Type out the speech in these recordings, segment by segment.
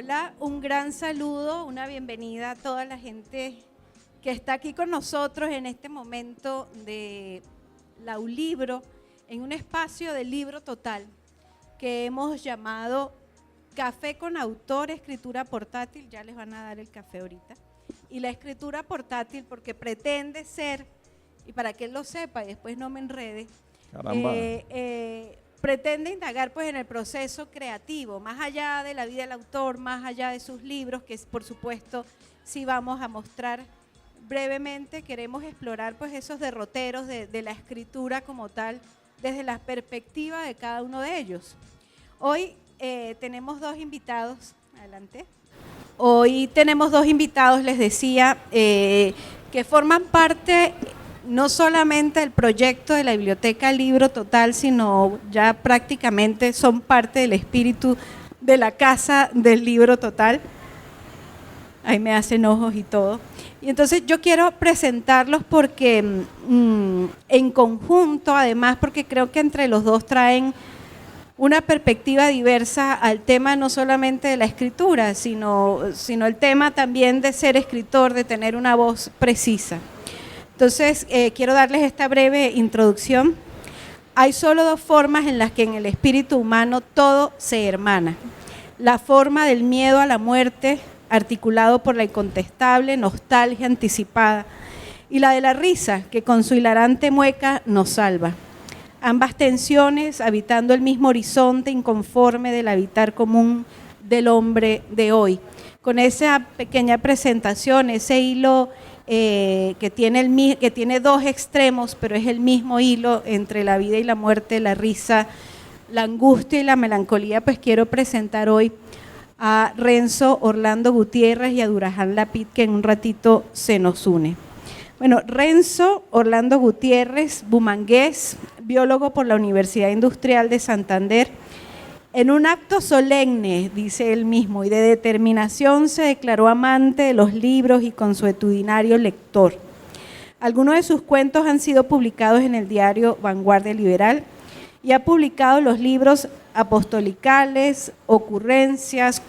Hola, un gran saludo, una bienvenida a toda la gente que está aquí con nosotros en este momento de Laulibro, en un espacio de libro total que hemos llamado Café con Autor, Escritura Portátil. Ya les van a dar el café ahorita. Y la escritura portátil porque pretende ser, y para que él lo sepa y después no me enrede, pretende indagar pues en el proceso creativo, más allá de la vida del autor, más allá de sus libros, que por supuesto sí vamos a mostrar brevemente. Queremos explorar pues esos derroteros de la escritura como tal, desde la perspectiva de cada uno de ellos. Hoy tenemos dos invitados, adelante. Hoy tenemos dos invitados, les decía, que forman parte no solamente del proyecto de la Biblioteca Libro Total, sino ya prácticamente son parte del espíritu de la Casa del Libro Total. Ahí me hacen ojos y todo. Y entonces yo quiero presentarlos porque en conjunto, además porque creo que entre los dos traen una perspectiva diversa al tema no solamente de la escritura, sino el tema también de ser escritor, de tener una voz precisa. Entonces, quiero darles esta breve introducción. Hay solo dos formas en las que en el espíritu humano todo se hermana. La forma del miedo a la muerte, articulado por la incontestable nostalgia anticipada, y la de la risa, que con su hilarante mueca nos salva. Ambas tensiones habitando el mismo horizonte inconforme del habitar común del hombre de hoy. Con esa pequeña presentación, ese hilo que tiene dos extremos, pero es el mismo hilo entre la vida y la muerte, la risa, la angustia y la melancolía, pues quiero presentar hoy a Renzo Orlando Gutiérrez y a Durahán Lapid, que en un ratito se nos une. Bueno, Renzo Orlando Gutiérrez, bumangués, biólogo por la Universidad Industrial de Santander, en un acto solemne, dice él mismo, y de determinación se declaró amante de los libros y consuetudinario lector. Algunos de sus cuentos han sido publicados en el diario Vanguardia Liberal y ha publicado los libros Apostolicales, Ocurrencias,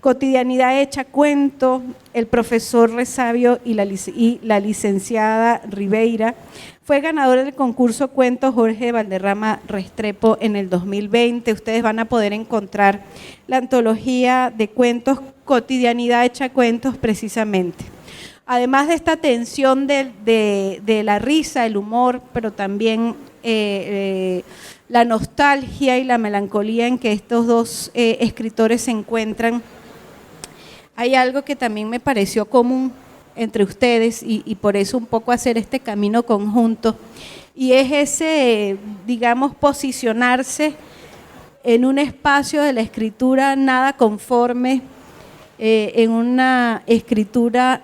Cotidianidad hecha cuento, El profesor Resabio y la licenciada Ribeira. Fue ganador del concurso Cuentos Jorge Valderrama Restrepo en el 2020. Ustedes van a poder encontrar la antología de cuentos Cotidianidad hecha cuentos precisamente. Además de esta tensión de la risa, el humor, pero también la nostalgia y la melancolía en que estos dos escritores se encuentran, hay algo que también me pareció común entre ustedes y por eso un poco hacer este camino conjunto, y es ese, digamos, posicionarse en un espacio de la escritura nada conforme, en una escritura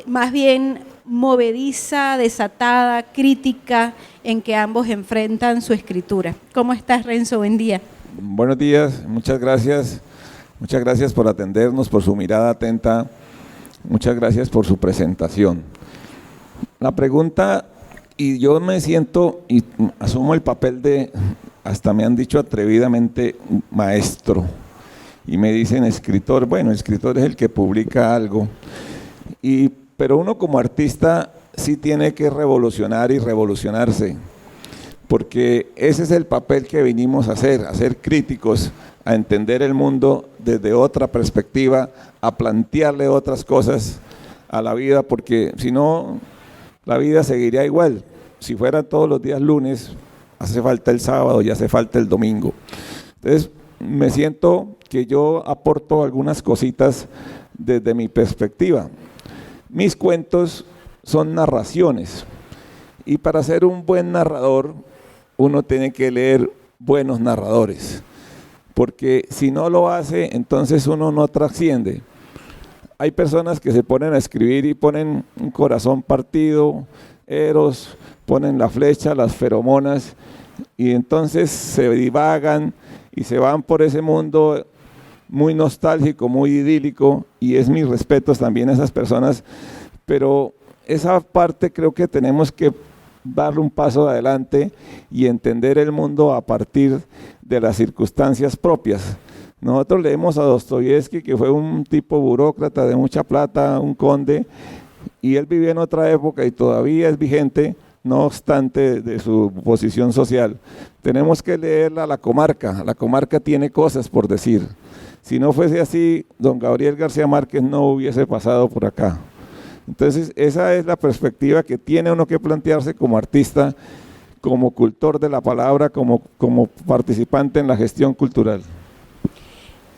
más bien movediza, desatada, crítica, en que ambos enfrentan su escritura. ¿Cómo estás, Renzo? Buen día. Buenos días, muchas gracias. Muchas gracias por atendernos, por su mirada atenta, muchas gracias por su presentación. La pregunta, y yo me siento y asumo el papel de, hasta me han dicho atrevidamente, maestro, y me dicen escritor. Bueno, escritor es el que publica algo, pero uno como artista sí tiene que revolucionar y revolucionarse, porque ese es el papel que vinimos a ser críticos, a entender el mundo desde otra perspectiva, a plantearle otras cosas a la vida, porque si no, la vida seguiría igual. Si fuera todos los días lunes, hace falta el sábado y hace falta el domingo. Entonces, me siento que yo aporto algunas cositas desde mi perspectiva. Mis cuentos son narraciones, y para ser un buen narrador, uno tiene que leer buenos narradores, porque si no lo hace, entonces uno no trasciende. Hay personas que se ponen a escribir y ponen un corazón partido, eros, ponen la flecha, las feromonas, y entonces se divagan y se van por ese mundo muy nostálgico, muy idílico, y es mis respetos también a esas personas, pero esa parte creo que tenemos que darle un paso adelante y entender el mundo a partir de las circunstancias propias. Nosotros leemos a Dostoyevsky, que fue un tipo burócrata de mucha plata, un conde, y él vivía en otra época y todavía es vigente, no obstante de su posición social. Tenemos que leerla a la comarca tiene cosas por decir. Si no fuese así, don Gabriel García Márquez no hubiese pasado por acá. Entonces, esa es la perspectiva que tiene uno que plantearse como artista, como cultor de la palabra, como participante en la gestión cultural.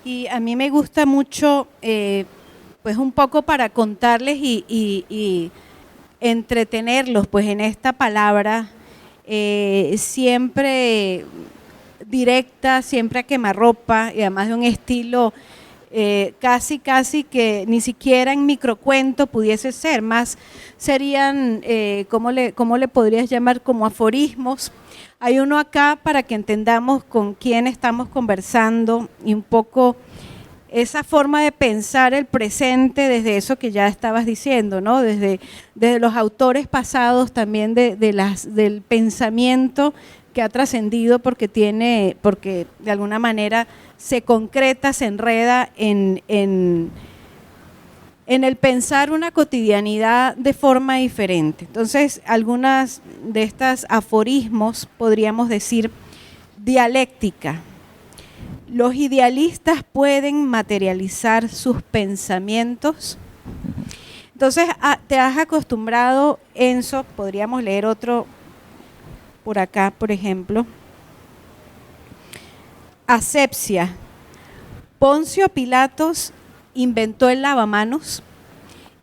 Y a mí me gusta mucho, pues un poco para contarles y entretenerlos pues en esta palabra, siempre directa, siempre a quemarropa y además de un estilo casi que ni siquiera en microcuento pudiese ser, más serían, ¿cómo le podrías llamar? Como aforismos. Hay uno acá para que entendamos con quién estamos conversando y un poco esa forma de pensar el presente desde eso que ya estabas diciendo, ¿no? Desde los autores pasados también del pensamiento que ha trascendido porque de alguna manera se concreta, se enreda en el pensar una cotidianidad de forma diferente. Entonces, algunas de estas aforismos podríamos decir dialéctica. Los idealistas pueden materializar sus pensamientos. Entonces, te has acostumbrado, Enzo, podríamos leer otro por acá, por ejemplo. Asepsia. Poncio Pilatos inventó el lavamanos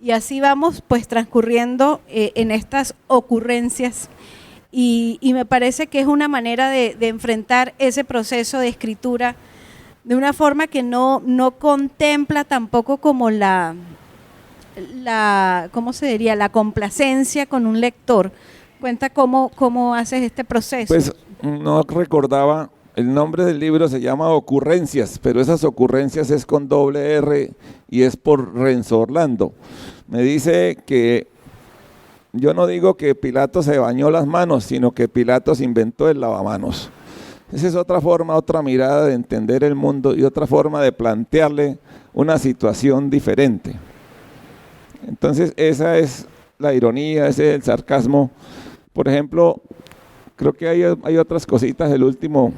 y así vamos pues transcurriendo en estas ocurrencias y me parece que es una manera de enfrentar ese proceso de escritura de una forma que no contempla tampoco como ¿cómo se diría? La complacencia con un lector. Cuenta cómo haces este proceso. Pues no recordaba, el nombre del libro se llama Ocurrencias, pero esas ocurrencias es con doble R y es por Renzo Orlando. Me dice que yo no digo que Pilatos se bañó las manos, sino que Pilatos inventó el lavamanos. Esa es otra forma, otra mirada de entender el mundo y otra forma de plantearle una situación diferente. Entonces esa es la ironía, ese es el sarcasmo. Por ejemplo, creo que hay otras cositas, el último.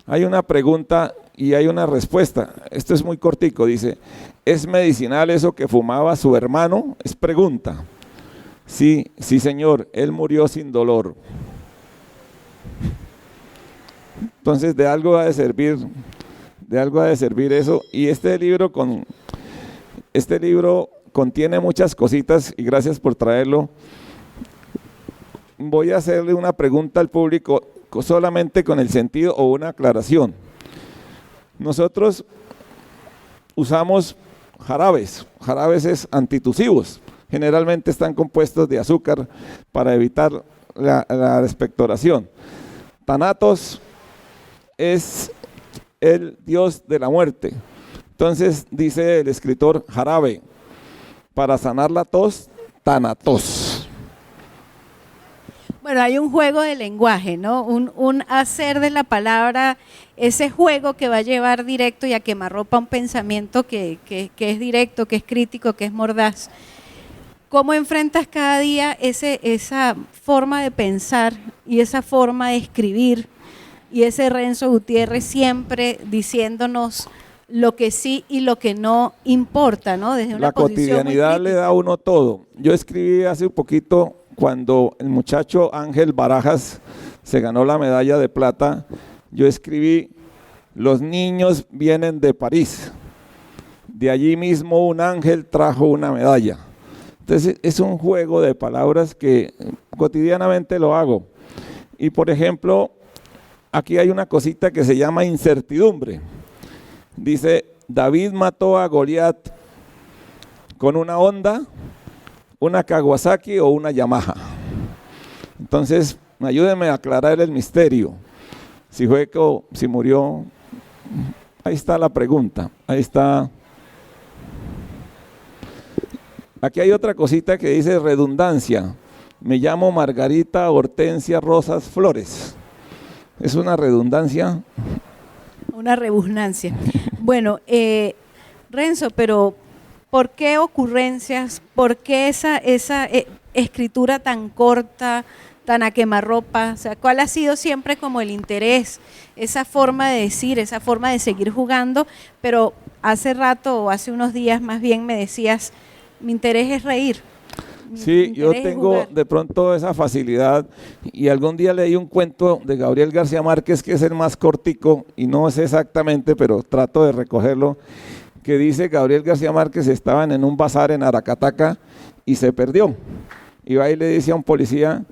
Hay una pregunta y hay una respuesta. Esto es muy cortico, dice, ¿es medicinal eso que fumaba su hermano? Es pregunta. Sí, señor, él murió sin dolor. Entonces de algo ha de servir eso. Y este libro contiene muchas cositas y gracias por traerlo. Voy a hacerle una pregunta al público solamente con el sentido o una aclaración. Nosotros usamos jarabes es antitusivos, generalmente están compuestos de azúcar para evitar la expectoración. Thanatos es el dios de la muerte. Entonces dice el escritor jarabe, para sanar la tos, Thanatos. Bueno, hay un juego de lenguaje, ¿no? Un hacer de la palabra, ese juego que va a llevar directo y a quemarropa un pensamiento que es directo, que es crítico, que es mordaz. ¿Cómo enfrentas cada día esa forma de pensar y esa forma de escribir? Y ese Renzo Gutiérrez siempre diciéndonos lo que sí y lo que no importa, ¿no? Desde una la cotidianidad le da a uno todo. Yo escribí hace un poquito cuando el muchacho Ángel Barajas se ganó la medalla de plata, yo escribí, los niños vienen de París, de allí mismo un ángel trajo una medalla. Entonces es un juego de palabras que cotidianamente lo hago. Y por ejemplo, aquí hay una cosita que se llama incertidumbre. Dice, David mató a Goliat con una Honda, una Kawasaki o una Yamaha. Entonces, ayúdenme a aclarar el misterio. Si murió, ahí está la pregunta, ahí está. Aquí hay otra cosita que dice redundancia. Me llamo Margarita Hortensia Rosas Flores. Es una redundancia. Una rebusnancia. Bueno, Renzo, pero ¿por qué ocurrencias? ¿Por qué esa escritura tan corta, tan a quemarropa? O sea, ¿cuál ha sido siempre como el interés? Esa forma de decir, esa forma de seguir jugando, pero hace rato o hace unos días más bien me decías, mi interés es reír. Sí, yo tengo de pronto esa facilidad y algún día leí un cuento de Gabriel García Márquez que es el más cortico y no sé exactamente, pero trato de recogerlo, que dice Gabriel García Márquez estaban en un bazar en Aracataca y se perdió. Y va y le dice a un policía,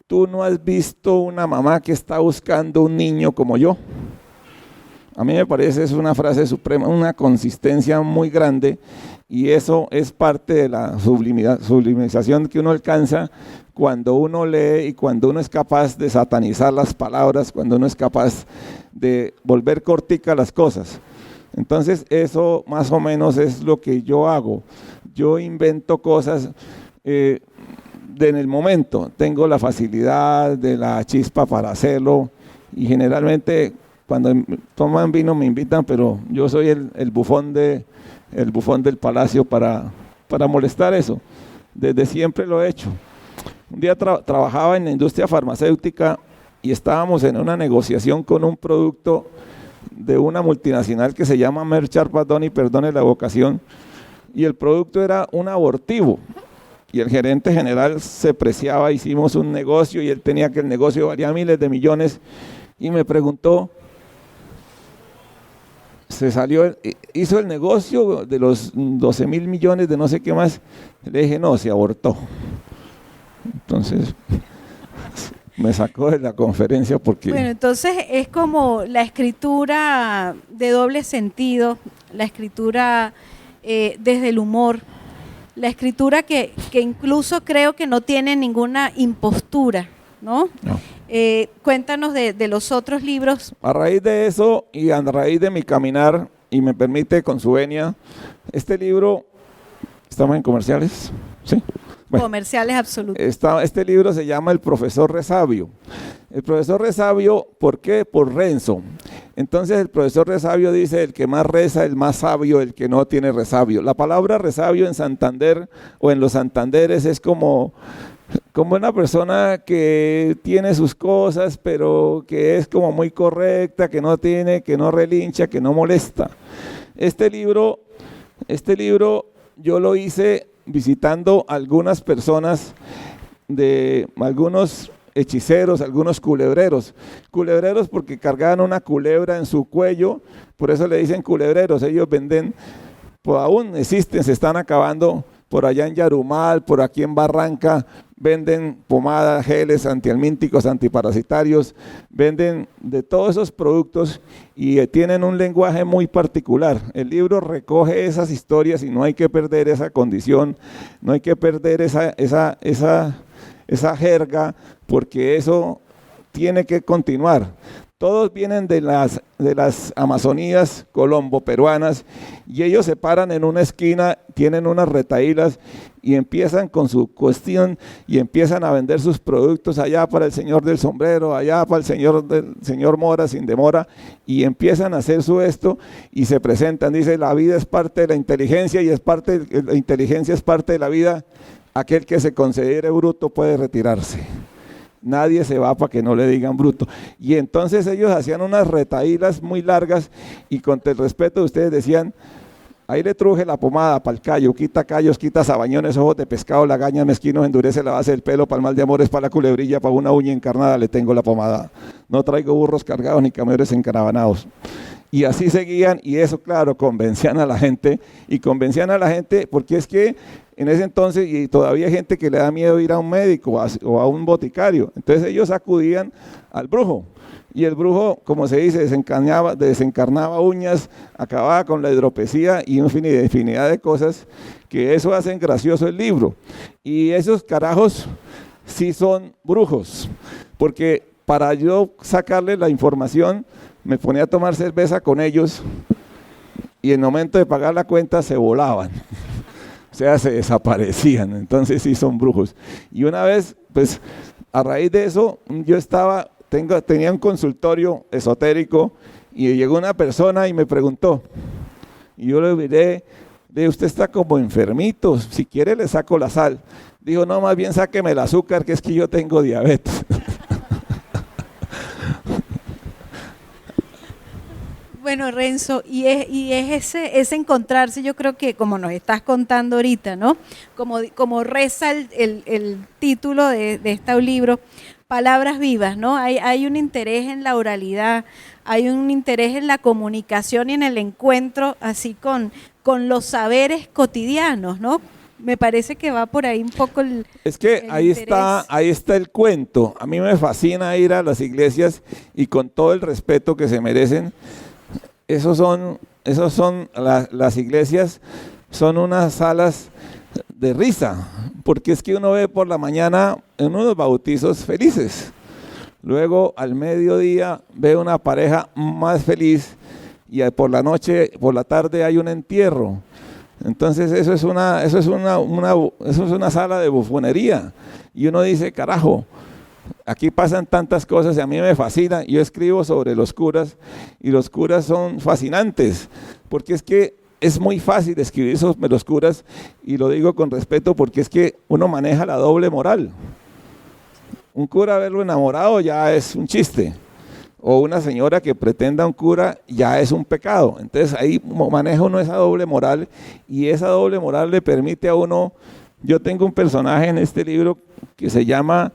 ¿tú no has visto una mamá que está buscando un niño como yo? A mí me parece es una frase suprema, una consistencia muy grande y eso es parte de la sublimización que uno alcanza cuando uno lee y cuando uno es capaz de satanizar las palabras, cuando uno es capaz de volver cortica las cosas. Entonces eso más o menos es lo que yo hago. Yo invento cosas en el momento, tengo la facilidad de la chispa para hacerlo y generalmente cuando toman vino me invitan, pero yo soy el bufón del palacio para molestar eso. Desde siempre lo he hecho. Un día trabajaba en la industria farmacéutica y estábamos en una negociación con un producto de una multinacional que se llama Merck Sharp & Dohme, perdone la evocación, y el producto era un abortivo. Y el gerente general se preciaba, hicimos un negocio y él tenía que el negocio valía miles de millones y me preguntó, hizo el negocio de los 12.000 millones de no sé qué más. Le dije, no, se abortó. Entonces, me sacó de la conferencia porque... Bueno, entonces es como la escritura de doble sentido, la escritura desde el humor, la escritura que incluso creo que no tiene ninguna impostura, ¿no? No. Cuéntanos de los otros libros. A raíz de eso y a raíz de mi caminar, y me permite con su venia, este libro, ¿estamos en comerciales? ¿Sí? Bueno, Comerciales absolutos. este libro se llama El Profesor Resabio. El Profesor Resabio, ¿por qué? Por Renzo. Entonces el Profesor Resabio dice, el que más reza, el más sabio, el que no tiene resabio. La palabra resabio en Santander o en los Santanderes es como una persona que tiene sus cosas, pero que es como muy correcta, que no relincha, que no molesta. Este libro yo lo hice visitando algunas personas de algunos hechiceros, algunos culebreros porque cargaban una culebra en su cuello, por eso le dicen culebreros. Ellos venden, pues aún existen, se están acabando por allá en Yarumal, por aquí en Barranca, venden pomadas, geles antihelmínticos, antiparasitarios, venden de todos esos productos y tienen un lenguaje muy particular. El libro recoge esas historias y no hay que perder esa condición, no hay que perder esa jerga, porque eso tiene que continuar. Todos vienen de las Amazonías colombo-peruanas y ellos se paran en una esquina, tienen unas retahílas y empiezan con su cuestión y empiezan a vender sus productos allá para el señor del sombrero, allá para el señor Mora sin demora, y empiezan a hacer su esto y se presentan. Dice, la vida es parte de la inteligencia y la inteligencia es parte de la vida. Aquel que se considere bruto puede retirarse. Nadie se va para que no le digan bruto. Y entonces ellos hacían unas retahílas muy largas y con el respeto de ustedes decían, ahí le truje la pomada para el callo, quita callos, quita sabañones, ojos de pescado, lagañas, mezquinos, endurece la base del pelo, para el mal de amores, para la culebrilla, para una uña encarnada, le tengo la pomada. No traigo burros cargados ni camellos encaravanados. Y así seguían, y eso, claro, convencían a la gente, porque es que en ese entonces, y todavía hay gente que le da miedo ir a un médico o a un boticario, entonces ellos acudían al brujo, y el brujo, como se dice, desencarnaba uñas, acababa con la hidropesía y infinidad de cosas, que eso hacen gracioso el libro. Y esos carajos sí son brujos, porque para yo sacarle la información, me ponía a tomar cerveza con ellos y en el momento de pagar la cuenta se volaban, o sea, se desaparecían. Entonces sí son brujos. Y una vez, pues a raíz de eso, yo tenía un consultorio esotérico y llegó una persona y me preguntó, y yo le diré, usted está como enfermito, si quiere le saco la sal. Dijo, no, más bien sáqueme el azúcar, que es que yo tengo diabetes. Bueno, Renzo, y es ese encontrarse, yo creo que como nos estás contando ahorita, ¿no? Como reza el título de este libro, Palabras Vivas, ¿no? Hay un interés en la oralidad, hay un interés en la comunicación y en el encuentro, así con los saberes cotidianos, ¿no? Me parece que va por ahí un poco Es que ahí está el cuento. A mí me fascina ir a las iglesias y con todo el respeto que se merecen. Las iglesias son unas salas de risa, porque es que uno ve por la mañana en unos bautizos felices, luego al mediodía ve una pareja más feliz y por la noche, por la tarde hay un entierro. Entonces eso es una sala de bufonería y uno dice, carajo, aquí pasan tantas cosas y a mí me fascina. Yo escribo sobre los curas y los curas son fascinantes, porque es que es muy fácil escribir sobre los curas, y lo digo con respeto porque es que uno maneja la doble moral. Un cura verlo enamorado ya es un chiste, o una señora que pretenda un cura ya es un pecado. Entonces ahí maneja uno esa doble moral, y esa doble moral le permite a uno. Yo tengo un personaje en este libro que se llama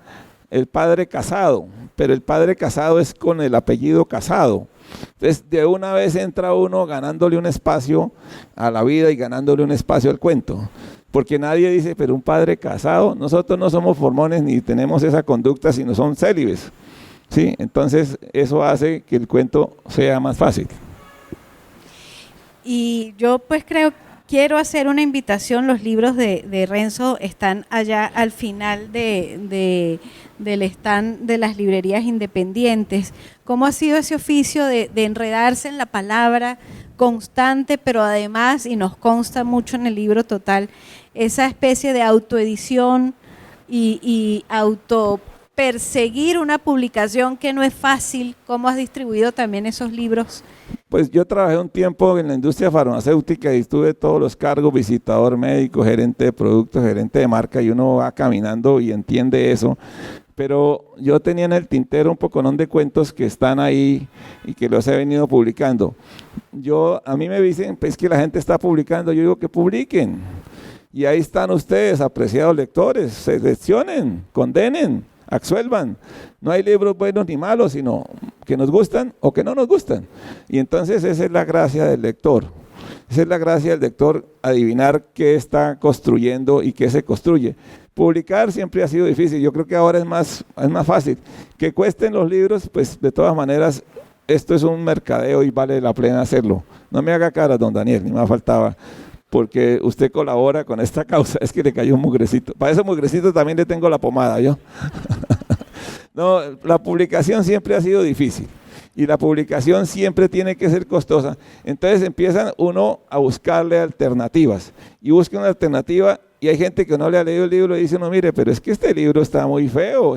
el padre Casado, pero el padre Casado es con el apellido Casado. Entonces de una vez entra uno ganándole un espacio a la vida y ganándole un espacio al cuento, porque nadie dice, pero un padre casado, nosotros no somos mormones ni tenemos esa conducta, sino son célibes, ¿sí? Entonces eso hace que el cuento sea más fácil. Y yo pues quiero hacer una invitación. Los libros de Renzo están allá al final del stand de las librerías independientes. ¿Cómo ha sido ese oficio de enredarse en la palabra constante, pero además, y nos consta mucho en el libro Total, esa especie de autoedición y autoperseguir una publicación que no es fácil? ¿Cómo has distribuido también esos libros? Pues yo trabajé un tiempo en la industria farmacéutica y tuve todos los cargos: visitador médico, gerente de productos, gerente de marca, y uno va caminando y entiende eso. Pero yo tenía en el tintero un poconón de cuentos que están ahí y que los he venido publicando. A mí me dicen, pues, que la gente está publicando. Yo digo que publiquen. Y ahí están ustedes, apreciados lectores, seleccionen, condenen, absuelvan. No hay libros buenos ni malos, sino que nos gustan o que no nos gustan. Y entonces esa es la gracia del lector. Esa es la gracia del lector, adivinar qué está construyendo y qué se construye. Publicar siempre ha sido difícil. Yo creo que ahora es más fácil. Que cuesten los libros, pues de todas maneras, esto es un mercadeo y vale la pena hacerlo. No me haga caras, don Daniel, ni más faltaba, porque usted colabora con esta causa. Es que le cayó un mugrecito. Para ese mugrecito también le tengo la pomada, ¿yo? No, la publicación siempre ha sido difícil y la publicación siempre tiene que ser costosa. Entonces empiezan uno a buscarle alternativas y busca una alternativa, y hay gente que no le ha leído el libro y dice, no, mire, pero es que este libro está muy feo.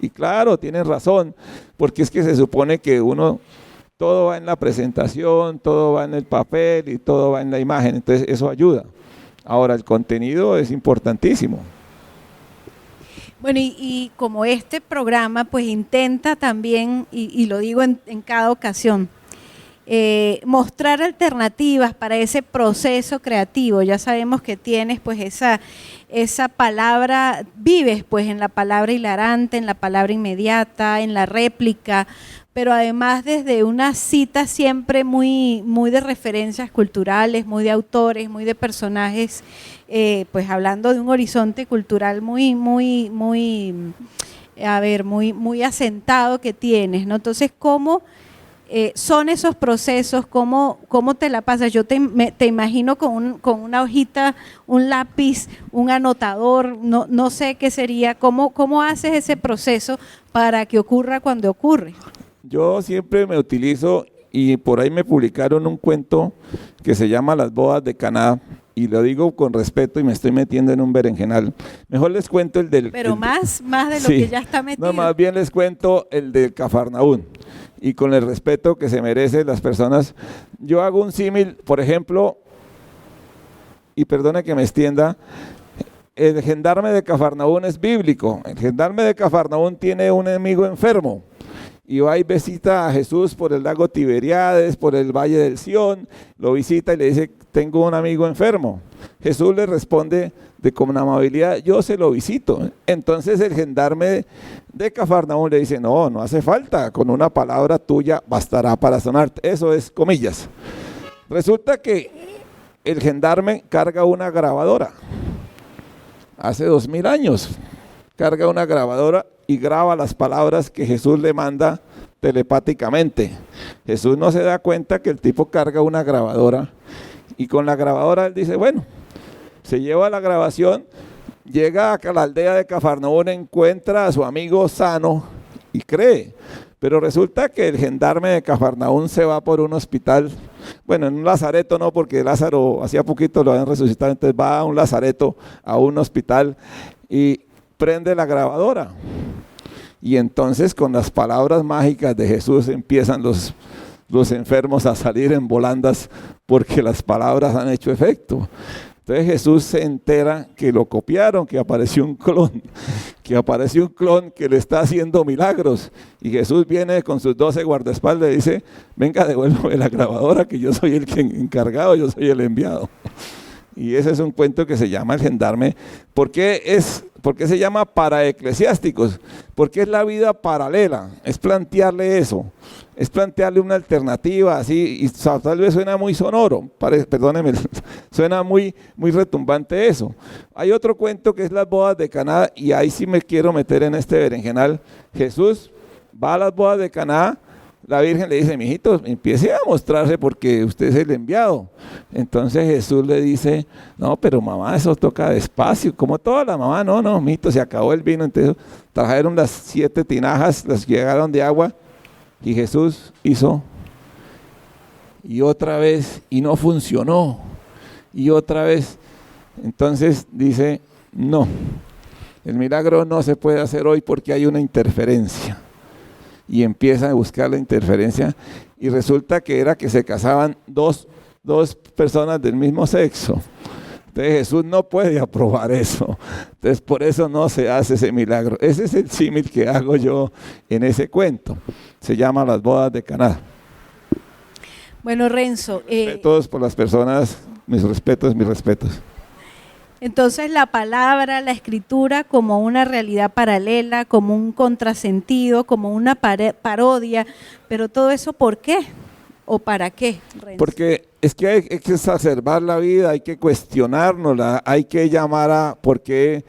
Y claro, tienen razón, porque es que se supone que todo va en la presentación, todo va en el papel y todo va en la imagen, entonces eso ayuda. Ahora, el contenido es importantísimo. Bueno, y como este programa pues intenta también, y lo digo en cada ocasión, mostrar alternativas para ese proceso creativo. Ya sabemos que tienes pues esa palabra, vives pues en la palabra hilarante, en la palabra inmediata, en la réplica, pero además desde una cita siempre muy, muy de referencias culturales, muy de autores, muy de personajes, pues hablando de un horizonte cultural muy, muy, muy, muy asentado que tienes, ¿no? Entonces, ¿cómo son esos procesos? ¿Cómo te la pasas? Yo te imagino con una hojita, un lápiz, un anotador, no sé qué sería. ¿Cómo haces ese proceso para que ocurra cuando ocurre? Yo siempre me utilizo, y por ahí me publicaron un cuento que se llama Las bodas de Caná, y lo digo con respeto y me estoy metiendo en un berenjenal. Mejor les cuento el del... Pero más de lo sí, que ya está metido. No, más bien les cuento el del Cafarnaún. Y con el respeto que se merecen las personas, yo hago un símil, por ejemplo, y perdone que me extienda, el gendarme de Cafarnaún es bíblico. El gendarme de Cafarnaún tiene un enemigo enfermo. Y va y visita a Jesús por el lago Tiberíades, por el valle del Sión, lo visita y le dice, tengo un amigo enfermo. Jesús le responde con amabilidad, yo se lo visito. Entonces el gendarme de Cafarnaún le dice, no hace falta, con una palabra tuya bastará para sanarte. Eso es comillas. Resulta que el gendarme carga una grabadora. Hace 2000 años carga una grabadora y graba las palabras que Jesús le manda telepáticamente. Jesús no se da cuenta que el tipo carga una grabadora y con la grabadora él dice, bueno, se lleva la grabación, llega a la aldea de Cafarnaún, encuentra a su amigo sano y cree. Pero resulta que el gendarme de Cafarnaún se va por un hospital, bueno, en un lazareto no, porque Lázaro hacía poquito lo habían resucitado, entonces va a un lazareto, a un hospital y prende la grabadora. Y entonces con las palabras mágicas de Jesús empiezan los enfermos a salir en volandas porque las palabras han hecho efecto. Entonces Jesús se entera que lo copiaron, que apareció un clon que le está haciendo milagros. Y Jesús viene con sus 12 guardaespaldas y dice, venga, devuélveme la grabadora que yo soy el encargado, yo soy el enviado. Y ese es un cuento que se llama El gendarme. ¿Por qué se llama para eclesiásticos? Porque es la vida paralela, es plantearle eso, es plantearle una alternativa así, y tal vez suena muy sonoro, perdónenme, suena muy retumbante eso. Hay otro cuento que es las bodas de Caná, y ahí sí me quiero meter en este berenjenal. Jesús va a las bodas de Caná, la Virgen le dice, mijito, empiece a mostrarse porque usted es el enviado. Entonces Jesús le dice, no, pero mamá, eso toca despacio, como toda la mamá, no, mijito, se acabó el vino. Entonces trajeron las 7 tinajas, las llegaron de agua, y Jesús hizo, y otra vez, y no funcionó, y otra vez. Entonces dice, no, el milagro no se puede hacer hoy porque hay una interferencia. Y empieza a buscar la interferencia y resulta que era que se casaban dos personas del mismo sexo. Entonces Jesús no puede aprobar eso. Entonces por eso no se hace ese milagro. Ese es el símil que hago yo en ese cuento. Se llama Las bodas de Caná. Bueno, Renzo. Todos por las personas, mis respetos. Entonces la palabra, la escritura como una realidad paralela, como un contrasentido, como una parodia, pero todo eso ¿por qué? ¿O para qué, Renzo? Porque es que hay que exacerbar la vida, hay que cuestionárnosla, hay que llamar a por qué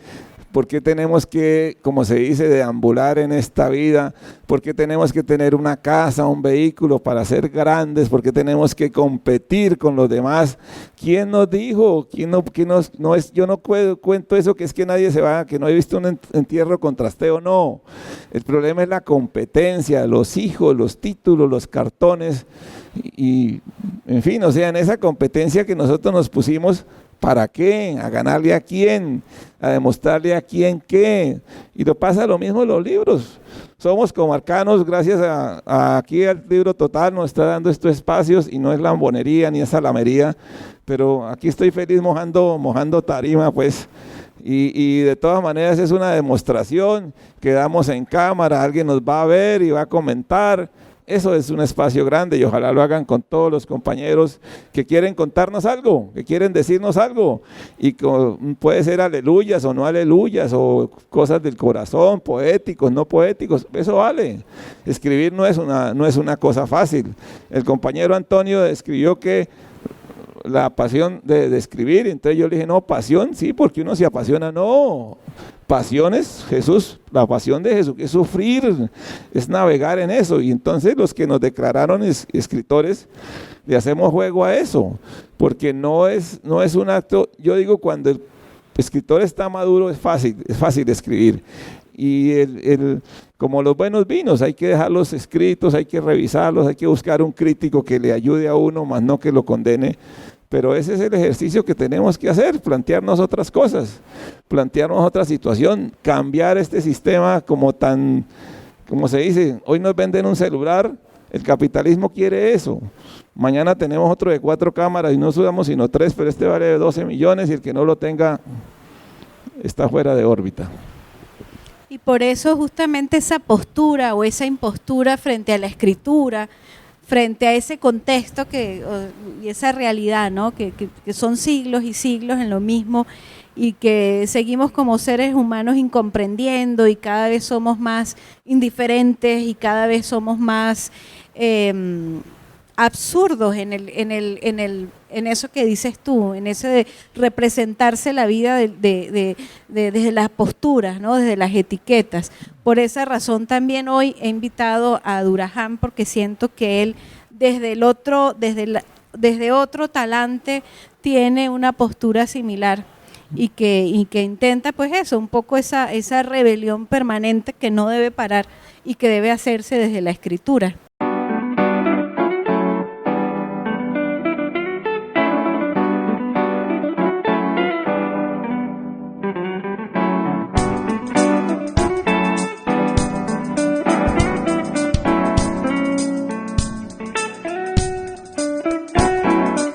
tenemos que, como se dice, deambular en esta vida, por qué tenemos que tener una casa, un vehículo para ser grandes, por qué tenemos que competir con los demás. ¿Quién nos dijo? Yo no cuento eso que es que nadie se va, que no he visto un entierro con trasteo, no. El problema es la competencia, los hijos, los títulos, los cartones, y en fin, o sea, en esa competencia que nosotros nos pusimos, ¿para qué? ¿A ganarle a quién? ¿A demostrarle a quién qué? Y lo pasa lo mismo en los libros. Somos como arcanos, gracias a aquí al Libro Total nos está dando estos espacios y no es lambonería ni es salamería, pero aquí estoy feliz mojando tarima, pues. Y de todas maneras es una demostración, quedamos en cámara, alguien nos va a ver y va a comentar. Eso es un espacio grande y ojalá lo hagan con todos los compañeros que quieren contarnos algo, que quieren decirnos algo. Y puede ser aleluyas o no aleluyas, o cosas del corazón, poéticos, no poéticos, eso vale. Escribir no es una cosa fácil. El compañero Antonio escribió que la pasión de escribir, entonces yo le dije, no, pasión, sí, porque uno se apasiona, no. Pasión es Jesús, la pasión de Jesús, es sufrir, es navegar en eso. Y entonces los que nos declararon escritores, le hacemos juego a eso, porque no es un acto. Yo digo, cuando el escritor está maduro es fácil escribir. Y como los buenos vinos, hay que dejarlos escritos, hay que revisarlos, hay que buscar un crítico que le ayude a uno, más no que lo condene, pero ese es el ejercicio que tenemos que hacer, plantearnos otras cosas, plantearnos otra situación, cambiar este sistema como se dice, hoy nos venden un celular, el capitalismo quiere eso. Mañana tenemos otro de 4 cámaras y no usamos sino 3, pero este vale 12 millones y el que no lo tenga está fuera de órbita. Y por eso justamente esa postura o esa impostura frente a la escritura, frente a ese contexto y esa realidad, ¿no? que son siglos y siglos en lo mismo y que seguimos como seres humanos incomprendiendo y cada vez somos más indiferentes y cada vez somos más absurdos en eso que dices tú, en ese de representarse la vida desde las posturas, ¿no? Desde las etiquetas. Por esa razón también hoy he invitado a Durkheim porque siento que él desde otro talante tiene una postura similar y que intenta pues eso, un poco esa rebelión permanente que no debe parar y que debe hacerse desde la escritura.